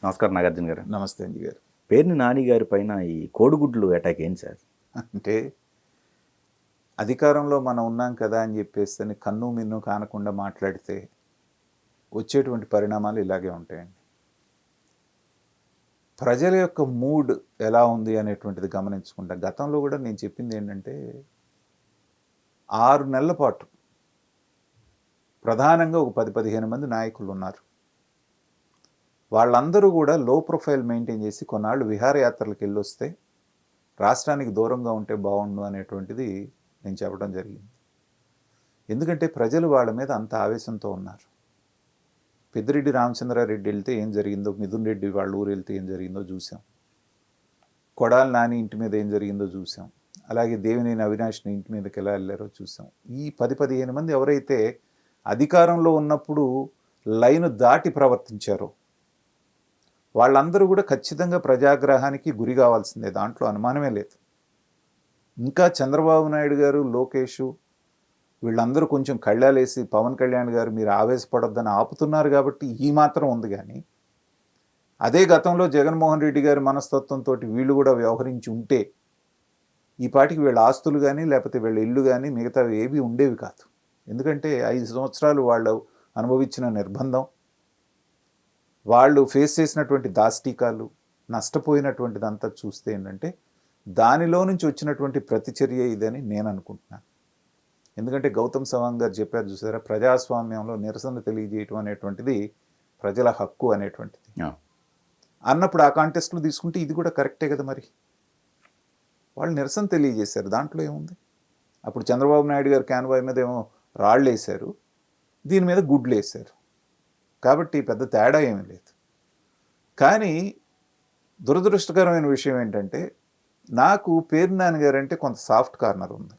నమస్కారం నాగార్జున గారు. నమస్తే అండి గారు. పేర్ని నాని గారి పైన ఈ కోడిగుడ్లు అటాక్ ఏంటి సార్? అంటే అధికారంలో మనం ఉన్నాం కదా అని చెప్పేసి కన్ను మిన్ను కానకుండా మాట్లాడితే వచ్చేటువంటి పరిణామాలు ఇలాగే ఉంటాయండి. ప్రజల యొక్క మూడ్ ఎలా ఉంది అనేటువంటిది గమనించుకుంటా. గతంలో కూడా నేను చెప్పింది ఏంటంటే 6 నెలల పాటు ప్రధానంగా ఒక 10-15 మంది నాయకులు ఉన్నారు. వాళ్ళందరూ కూడా లో ప్రొఫైల్ మెయింటైన్ చేసి కొన్నాళ్ళు విహారయాత్రలకు వెళ్ళొస్తే రాష్ట్రానికి దూరంగా ఉంటే బాగుండు అనేటువంటిది నేను చెప్పడం జరిగింది. ఎందుకంటే ప్రజలు వాళ్ళ మీద అంత ఆవేశంతో ఉన్నారు. పెద్దిరెడ్డి రామచంద్రారెడ్డి వెళ్తే ఏం జరిగిందో, మిథున్ రెడ్డి వాళ్ళ ఊరు వెళ్తే ఏం జరిగిందో చూసాం. కొడాలి నాని ఇంటి మీద ఏం జరిగిందో చూసాం. అలాగే దేవినేని అవినాష్ని ఇంటి మీదకి ఎలా వెళ్ళారో చూసాం. ఈ 10-15 మంది ఎవరైతే అధికారంలో ఉన్నప్పుడు లైను దాటి ప్రవర్తించారో వాళ్ళందరూ కూడా ఖచ్చితంగా ప్రజాగ్రహానికి గురి కావాల్సిందే, దాంట్లో అనుమానమే లేదు. ఇంకా చంద్రబాబు నాయుడు గారు, లోకేష్ వీళ్ళందరూ కొంచెం కళ్ళాలేసి పవన్ కళ్యాణ్ గారు మీరు ఆవేశపడొద్దని ఆపుతున్నారు కాబట్టి ఈ మాత్రం ఉంది. కానీ అదే గతంలో జగన్మోహన్ రెడ్డి గారి మనస్తత్వంతో వీళ్ళు కూడా వ్యవహరించి ఉంటే ఈ పాటికి వీళ్ళ ఆస్తులు కానీ లేకపోతే వీళ్ళ ఇల్లు కానీ మిగతావి ఏవి ఉండేవి కాదు. ఎందుకంటే 5 సంవత్సరాలు వాళ్ళు అనుభవించిన నిర్బంధం, వాళ్ళు ఫేస్ చేసినటువంటి దాష్టీకాలు, నష్టపోయినటువంటిదంతా చూస్తే ఏంటంటే దానిలో నుంచి వచ్చినటువంటి ప్రతిచర్య ఇదని నేను అనుకుంటున్నాను. ఎందుకంటే గౌతమ్ సవాంగ్ గారు చెప్పారు చూసారా, ప్రజాస్వామ్యంలో నిరసన తెలియజేయటం అనేటువంటిది ప్రజల హక్కు అనేటువంటిది అన్నప్పుడు ఆ కాంటెస్ట్లో తీసుకుంటే ఇది కూడా కరెక్టే కదా. మరి వాళ్ళు నిరసన తెలియజేశారు, దాంట్లో ఏముంది? అప్పుడు చంద్రబాబు నాయుడు గారు క్యాన్వాయ్ మీద ఏమో రాళ్ళు వేశారు, దీని మీద గుడ్లు వేశారు. కాబట్టి పెద్ద తేడా ఏమీ లేదు. కానీ దురదృష్టకరమైన విషయం ఏంటంటే నాకు పేర్ని నాని గారు అంటే కొంత సాఫ్ట్ కార్నర్ ఉంది.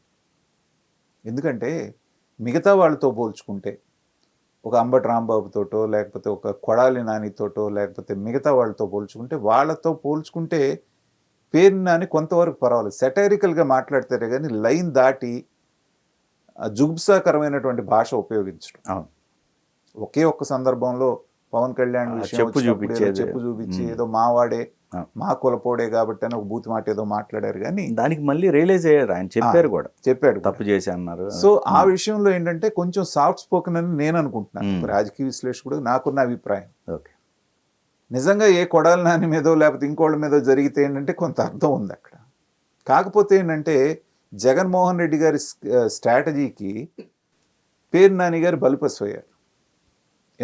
ఎందుకంటే మిగతా వాళ్ళతో పోల్చుకుంటే ఒక అంబటి రాంబాబుతోటో లేకపోతే ఒక కొడాలి నానితోటో లేకపోతే మిగతా వాళ్ళతో పోల్చుకుంటే వాళ్ళతో పోల్చుకుంటే పేర్ని నాని కొంతవరకు పర్వాలేదు, సెటైరికల్గా మాట్లాడతారే కానీ లైన్ దాటి జుగుప్సాకరమైనటువంటి భాష ఉపయోగించడం. ఒకే ఒక్క సందర్భంలో పవన్ కళ్యాణ్ చెప్పు చూపించి ఏదో మావాడే మా కులపోడే కాబట్టి అని ఒక బూత్ మాట ఏదో మాట్లాడారు. కానీ దానికి మళ్ళీ రియలైజ్ అయ్యారు, ఆయన చెప్పాడు తప్పు చేసి అన్నారు. సో ఆ విషయంలో ఏంటంటే కొంచెం సాఫ్ట్ స్పోకెన్ అని నేను అనుకుంటున్నాను. రాజకీయ విశ్లేషకుడు నాకున్న అభిప్రాయం. నిజంగా ఏ కొడాలి నాని మీదో లేకపోతే ఇంకోళ్ళ మీదో జరిగితే ఏంటంటే కొంత అర్థం ఉంది అక్కడ. కాకపోతే ఏంటంటే జగన్మోహన్ రెడ్డి గారి స్ట్రాటజీకి పేర్ని నాని గారు బలిపశయ్యారు.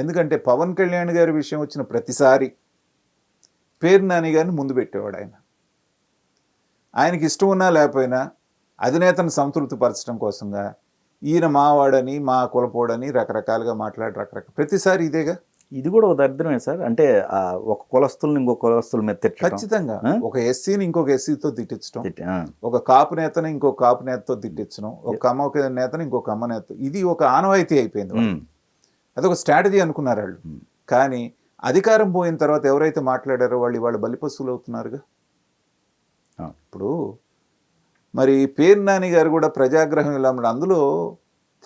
ఎందుకంటే పవన్ కళ్యాణ్ గారి విషయం వచ్చిన ప్రతిసారి పేర్ని నాని గారిని ముందు పెట్టేవాడు. ఆయనకి ఇష్టం ఉన్నా లేకపోయినా అధినేతను సంతృప్తిపరచడం కోసంగా ఈయన మావాడని మా కులపోడని రకరకాలుగా ప్రతిసారి ఇదేగా. ఇది కూడా ఒక దరిద్రమే సార్. అంటే ఒక కులస్తుల్ని ఇంకో కులస్తుల మీద తిట్టడం, ఖచ్చితంగా ఒక ఎస్సీని ఇంకొక ఎస్సీతో తిట్టించడం, ఒక కాపు నేతని ఇంకొక కాపు నేతతో తిట్టించడం, ఒక కమ్మ నేతని ఇంకొక కమ్మ నేత, ఇది ఒక ఆనవాయితీ అయిపోయింది. అదొక స్ట్రాటజీ అనుకున్నారు వాళ్ళు. కానీ అధికారం పోయిన తర్వాత ఎవరైతే మాట్లాడారో వాళ్ళు బలిపశువులు అవుతున్నారుగా. ఇప్పుడు మరి పేర్ని నాని గారు కూడా ప్రజాగ్రహం ఇలా అందులో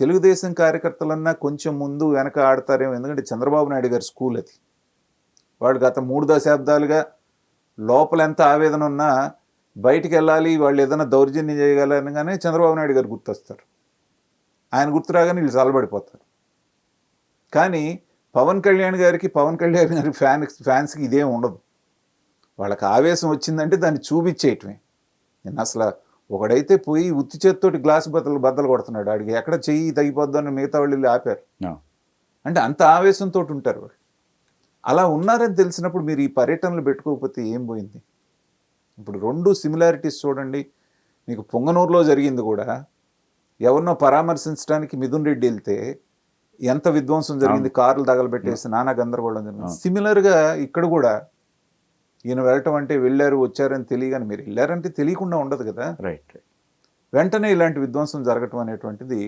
తెలుగుదేశం కార్యకర్తలన్నా కొంచెం ముందు వెనక ఆడతారేమో. ఎందుకంటే చంద్రబాబు నాయుడు గారి స్కూల్ అది. వాడు గత 3 దశాబ్దాలుగా లోపల ఎంత ఆవేదన ఉన్నా బయటికి వెళ్ళాలి, వాళ్ళు ఏదైనా దౌర్జన్యం చేయగలనగానే చంద్రబాబు నాయుడు గారు గుర్తొస్తారు. ఆయన గుర్తు రాగానే వీళ్ళు చల్లబడిపోతారు. కానీ పవన్ కళ్యాణ్ గారికి ఫ్యాన్స్కి ఇదేం ఉండదు. వాళ్ళకి ఆవేశం వచ్చిందంటే దాన్ని చూపించేయటమే. నేను అసలు ఒకడైతే పోయి ఉత్తి చేత్తోటి గ్లాసు బద్దలు కొడుతున్నాడు, ఆడికి ఎక్కడ చెయ్యి తగ్గిపోద్దని మిగతా వాళ్ళు ఆపారు. అంటే అంత ఆవేశంతో ఉంటారు వాళ్ళు. అలా ఉన్నారని తెలిసినప్పుడు మీరు ఈ పర్యటనలు పెట్టుకోకపోతే ఏం పోయింది? ఇప్పుడు 2 సిమిలారిటీస్ చూడండి. మీకు పొంగనూరులో జరిగింది కూడా ఎవరినో పరామర్శించడానికి మిథున్ రెడ్డి వెళ్తే ఎంత విధ్వంసం జరిగింది, కార్లు తగలబెట్టేసి నానా గందరగోళం జరిగింది. సిమిలర్గా ఇక్కడ కూడా ఈయన వెళ్ళటం అంటే వెళ్ళారు వచ్చారని తెలియగానే, మీరు వెళ్ళారంటే తెలియకుండా ఉండదు కదా. వెంటనే ఇలాంటి విధ్వంసం జరగటం అనేటువంటిది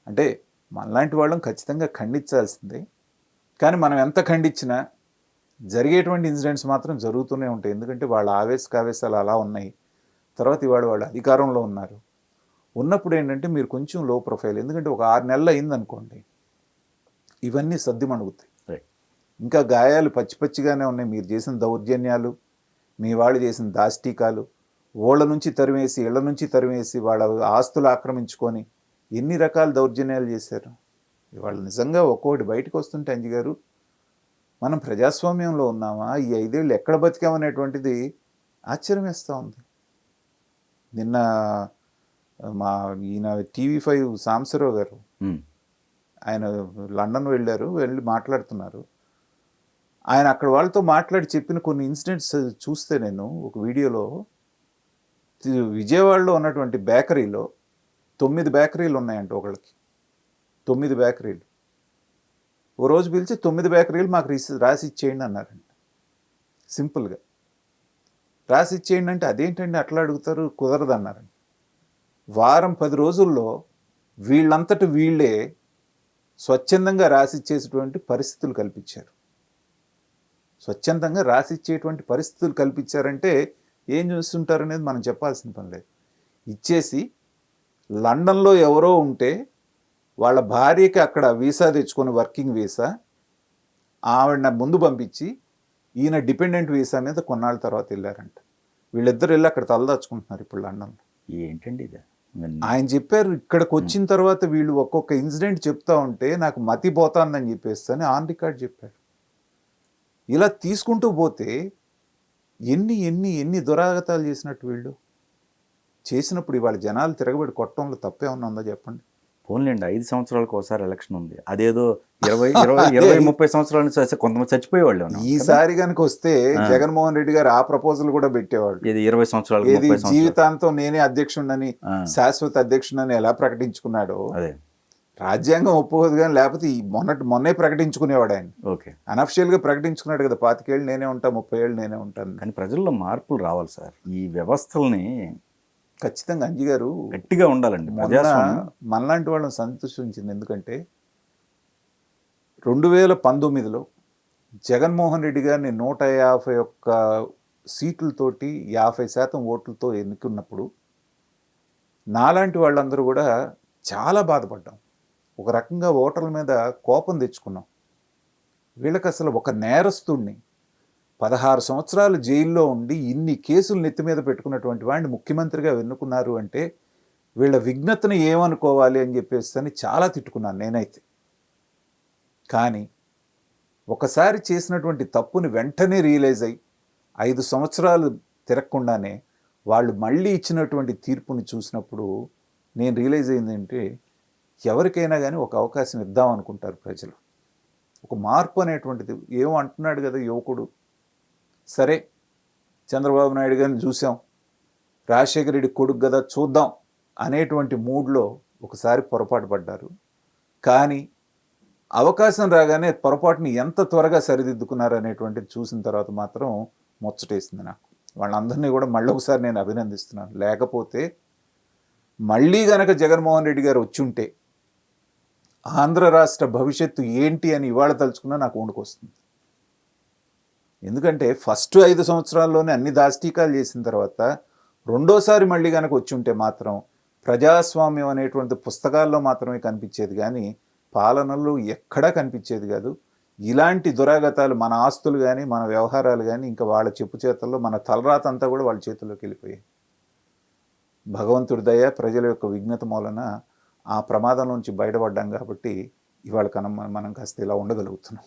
అంటే మనలాంటి వాళ్ళం ఖచ్చితంగా ఖండించాల్సిందే. కానీ మనం ఎంత ఖండించినా జరిగేటువంటి ఇన్సిడెంట్స్ మాత్రం జరుగుతూనే ఉంటాయి. ఎందుకంటే వాళ్ళ ఆవేశాలు అలా ఉన్నాయి. తర్వాత ఇవాళ వాళ్ళు అధికారంలో ఉన్నప్పుడు ఏంటంటే మీరు కొంచెం లో ప్రొఫైల్. ఎందుకంటే ఒక 6 నెలలు అయిందనుకోండి, ఇవన్నీ సర్దిమణుగుతాయి. ఇంకా గాయాలు పచ్చి పచ్చిగానే ఉన్నాయి. మీరు చేసిన దౌర్జన్యాలు, మీ వాళ్ళు చేసిన దాష్టీకాలు, ఓళ్ళ నుంచి తరిమేసి ఇళ్ల నుంచి తరిమేసి వాళ్ళ ఆస్తులు ఆక్రమించుకొని ఎన్ని రకాల దౌర్జన్యాలు చేశారు. ఇవాళ నిజంగా ఒక్కోటి బయటకు వస్తుంటే అంజి గారు, మనం ప్రజాస్వామ్యంలో ఉన్నామా, ఈ 5 ఏళ్ళు ఎక్కడ బతికామనేటువంటిది ఆశ్చర్యం వేస్తూ ఉంది. నిన్న మా ఈయన TV5 సాంబశివరావు గారు, ఉమ్, ఆయన లండన్ వెళ్ళి మాట్లాడుతున్నారు. ఆయన అక్కడ వాళ్ళతో మాట్లాడి చెప్పిన కొన్ని ఇన్సిడెంట్స్ చూస్తే నేను ఒక వీడియోలో, విజయవాడలో ఉన్నటువంటి బేకరీలో 9 బేకరీలు ఉన్నాయంట ఒకళ్ళకి. 9 బేకరీలు. ఓ రోజు పిలిచి 9 బేకరీలు మాకు రాసి ఇచ్చేయండి అన్నారంట. సింపుల్గా రాసి ఇచ్చేయండి అంటే అదేంటండి అట్లా అడుగుతారు, కుదరదు అన్నారంట. వారం 10 రోజుల్లో వీళ్ళంతటి వీళ్ళే స్వచ్ఛందంగా రాసిచ్చేటువంటి పరిస్థితులు కల్పించారు. స్వచ్ఛందంగా రాసిచ్చేటువంటి పరిస్థితులు కల్పించారంటే ఏం చూస్తుంటారు అనేది మనం చెప్పాల్సిన పని లేదు. ఇచ్చేసి లండన్లో ఎవరో ఉంటే వాళ్ళ భార్యకి అక్కడ వీసా తెచ్చుకొని, వర్కింగ్ వీసా, ఆవిడ ముందు పంపించి ఈయన డిపెండెంట్ వీసా మీద కొన్నాళ్ళ తర్వాత వెళ్ళారంట. వీళ్ళిద్దరు వెళ్ళి అక్కడ తలదాచుకుంటున్నారు ఇప్పుడు లండన్లో. ఏంటండి ఇది? ఆయన చెప్పారు, ఇక్కడికి వచ్చిన తర్వాత వీళ్ళు ఒక్కొక్క ఇన్సిడెంట్ చెప్తా ఉంటే నాకు మతి పోతాందని చెప్పేసి అని ఆన్ రికార్డ్ చెప్పారు. ఇలా తీసుకుంటూ పోతే ఎన్ని ఎన్ని ఎన్ని దురాగతాలు చేసినట్టు వీళ్ళు చేసినప్పుడు ఇవాళ జనాలు తిరగబడి కొట్టడంలో తప్పేమన్నా ఉందా చెప్పండి. పోన్లేండి, 5 సంవత్సరాలకు ఒకసారి ఎలక్షన్ ఉంది, అదేదో 20-30 సంవత్సరాల నుంచి కొంతమంది చచ్చిపోయేవాళ్ళు. ఈసారి కనుక వస్తే జగన్మోహన్ రెడ్డి గారు ఆ ప్రపోజల్ కూడా పెట్టేవాళ్ళు. ఇది 20 సంవత్సరాలు, ఏది జీవితాంతం నేనే అధ్యక్షుడిని, శాశ్వత అధ్యక్షుడిని ఎలా ప్రకటించుకున్నాడో అదే రాజ్యాంగం ఒప్పుకోదు. కానీ లేకపోతే మొన్నే ప్రకటించుకునేవాడు ఆయన. ఓకే, అనఫిషియల్ గా ప్రకటించుకున్నాడు కదా, 25 ఏళ్ళు నేనే ఉంటా, 30 ఏళ్ళు నేనే ఉంటాను. కానీ ప్రజల్లో మార్పులు రావాలి సార్. ఈ వ్యవస్థల్ని ఖచ్చితంగా అంజి గారు గట్టిగా ఉండాలండి. మనలాంటి వాళ్ళని సంతోషించింది. ఎందుకంటే 2019లో జగన్మోహన్ రెడ్డి గారిని 151 సీట్లతోటి 50% ఓట్లతో ఎన్నుకున్నప్పుడు నాలాంటి వాళ్ళందరూ కూడా చాలా బాధపడ్డాం. ఒక రకంగా ఓటర్ల మీద కోపం తెచ్చుకున్నాం. వీళ్ళకి అసలు ఒక నేరస్తుడిని 16 సంవత్సరాలు జైల్లో ఉండి ఇన్ని కేసులు నెత్తి మీద పెట్టుకున్నటువంటి వాడిని ముఖ్యమంత్రిగా ఎన్నుకున్నారు అంటే వీళ్ళ విఘ్నతను ఏమనుకోవాలి అని చెప్పేసి అని చాలా తిట్టుకున్నాను నేనైతే. కానీ ఒకసారి చేసినటువంటి తప్పుని వెంటనే రియలైజ్ అయ్యి 5 సంవత్సరాలు తిరగకుండానే వాళ్ళు మళ్ళీ ఇచ్చినటువంటి తీర్పుని చూసినప్పుడు నేను రియలైజ్ అయింది ఏంటంటే, ఎవరికైనా కానీ ఒక అవకాశం ఇద్దాం అనుకుంటారు ప్రజలు. ఒక మార్పు అనేటువంటిది ఏమో అంటున్నాడు కదా యువకుడు, సరే చంద్రబాబు నాయుడు గారిని చూసాం, రాజశేఖర రెడ్డి కొడుకు కదా చూద్దాం అనేటువంటి మూడ్లో ఒకసారి పొరపాటు పడ్డారు. కానీ అవకాశం రాగానే పొరపాటుని ఎంత త్వరగా సరిదిద్దుకున్నారు అనేటువంటిది చూసిన తర్వాత మాత్రం ముచ్చటేసింది నాకు. వాళ్ళందరినీ కూడా మళ్ళీ ఒకసారి నేను అభినందిస్తున్నాను. లేకపోతే మళ్ళీ గనక జగన్మోహన్ రెడ్డి గారు వచ్చి ఉంటే ఆంధ్ర రాష్ట్ర భవిష్యత్తు ఏంటి అని ఇవాళ తలుచుకున్నా నాకు వణుకొస్తుంది. ఎందుకంటే ఫస్ట్ 5 సంవత్సరాల్లోనే అన్ని దాష్టీకాలు చేసిన తర్వాత రెండోసారి మళ్ళీ కనుక వచ్చి ఉంటే మాత్రం ప్రజాస్వామ్యం అనేటువంటి పుస్తకాల్లో మాత్రమే కనిపించేది, కానీ పాలనలో ఎక్కడా కనిపించేది కాదు. ఇలాంటి దురాగతాలు, మన ఆస్తులు కానీ మన వ్యవహారాలు కానీ ఇంకా వాళ్ళ చెప్పు చేతల్లో, మన తలరాత అంతా కూడా వాళ్ళ చేతుల్లోకి వెళ్ళిపోయాయి. భగవంతుడి దయ, ప్రజల యొక్క విఘ్నత మూలన ఆ ప్రమాదం నుంచి బయటపడ్డాం కాబట్టి ఇవాళ మనం కాస్త ఇలా ఉండగలుగుతున్నాం.